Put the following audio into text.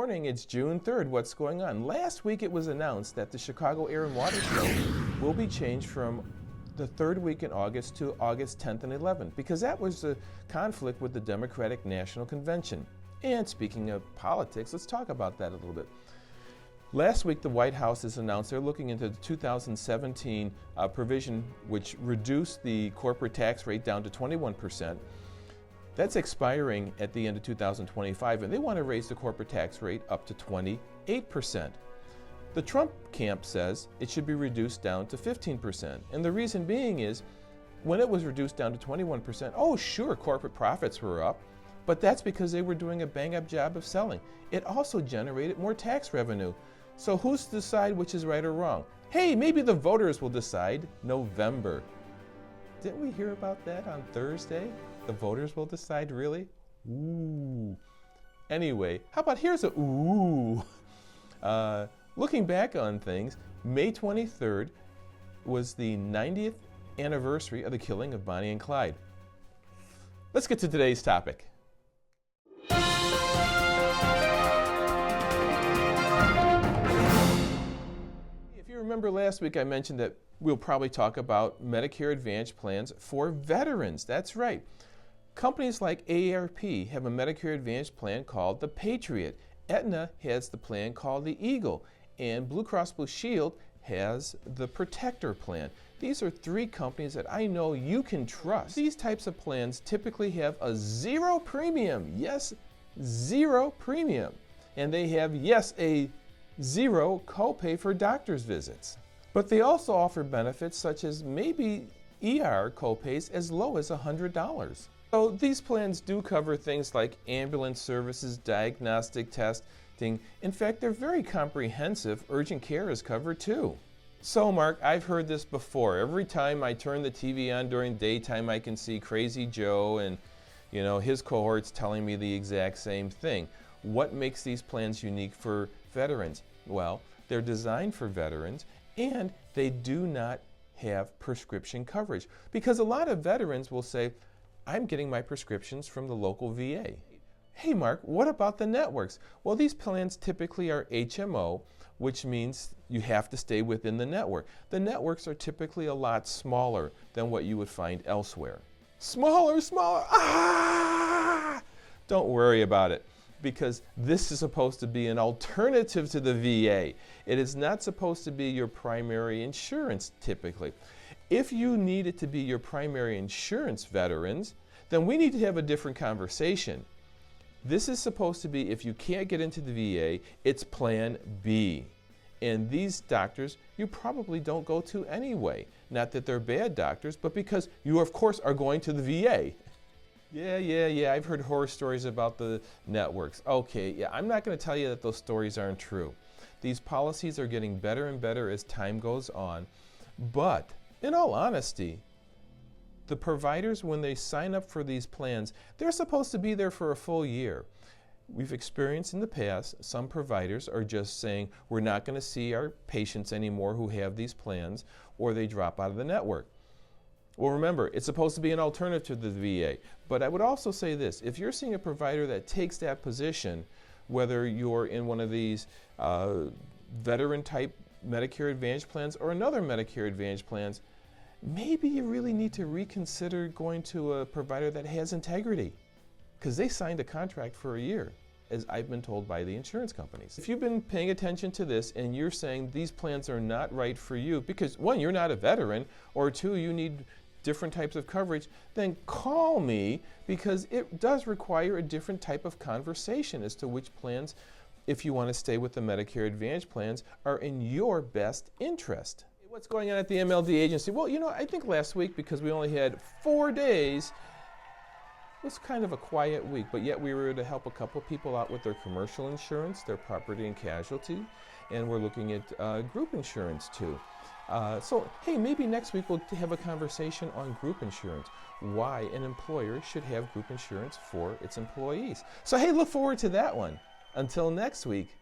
morning. It's June 3rd. What's going on? Last week it was announced that the Chicago Air and Water Show will be changed from the third week in August to August 10th and 11th because that was a conflict with the Democratic National Convention. And speaking of politics, let's talk about that a little bit. Last week the White House has announced they're looking into the 2017 provision which reduced the corporate tax rate down to 21%. That's expiring at the end of 2025, and they want to raise the corporate tax rate up to 28%. The Trump camp says it should be reduced down to 15%. And the reason being is, when it was reduced down to 21%, oh sure, corporate profits were up, but that's because they were doing a bang-up job of selling. It also generated more tax revenue. So who's to decide which is right or wrong? Hey, maybe the voters will decide November. Didn't we hear about that on Thursday? The voters will decide, really? Ooh. Anyway, how about here's a ooh. Looking back on things, May 23rd was the 90th anniversary of the killing of Bonnie and Clyde. Let's get to today's topic. If you remember last week, I mentioned that we'll probably talk about Medicare Advantage plans for veterans. That's right. Companies like AARP have a Medicare Advantage plan called the Patriot. Aetna has the plan called the Eagle. And Blue Cross Blue Shield has the Protector plan. These are three companies that I know you can trust. These types of plans typically have a zero premium. Yes, zero premium. And they have, yes, a zero copay for doctor's visits. But they also offer benefits such as maybe ER copays as low as $100. So these plans do cover things like ambulance services, diagnostic testing. In fact, they're very comprehensive. Urgent care is covered too. So Mark, I've heard this before. Every time I turn the TV on during daytime, I can see Crazy Joe and his cohorts telling me the exact same thing. What makes these plans unique for veterans? Well, they're designed for veterans and they do not have prescription coverage because a lot of veterans will say, I'm getting my prescriptions from the local VA. Hey Mark, what about the networks? Well, these plans typically are HMO, which means you have to stay within the network. The networks are typically a lot smaller than what you would find elsewhere. Smaller, ah! Don't worry about it, because this is supposed to be an alternative to the VA. It is not supposed to be your primary insurance typically. If you need it to be your primary insurance, veterans, then we need to have a different conversation. This is supposed to be, if you can't get into the VA, it's Plan B. And these doctors you probably don't go to anyway. Not that they're bad doctors, but because you, of course, are going to the VA. Yeah, I've heard horror stories about the networks. Okay, yeah, I'm not going to tell you that those stories aren't true. These policies are getting better and better as time goes on, but in all honesty, the providers, when they sign up for these plans, they're supposed to be there for a full year. We've experienced in the past, some providers are just saying, we're not going to see our patients anymore who have these plans, or they drop out of the network. Well, remember, it's supposed to be an alternative to the VA. But I would also say this, if you're seeing a provider that takes that position, whether you're in one of these veteran-type Medicare Advantage plans or another Medicare Advantage plans, maybe you really need to reconsider going to a provider that has integrity, because they signed a contract for a year, as I've been told by the insurance companies. If you've been paying attention to this and you're saying these plans are not right for you because, one, you're not a veteran, or two, you need different types of coverage, then call me, because it does require a different type of conversation as to which plans, if you want to stay with the Medicare Advantage plans, are in your best interest. What's going on at the MLD agency? Well, I think last week, because we only had 4 days, it was kind of a quiet week, but yet we were able to help a couple people out with their commercial insurance, their property and casualty, and we're looking at group insurance too. So, hey, maybe next week we'll have a conversation on group insurance, why an employer should have group insurance for its employees. So, hey, look forward to that one. Until next week,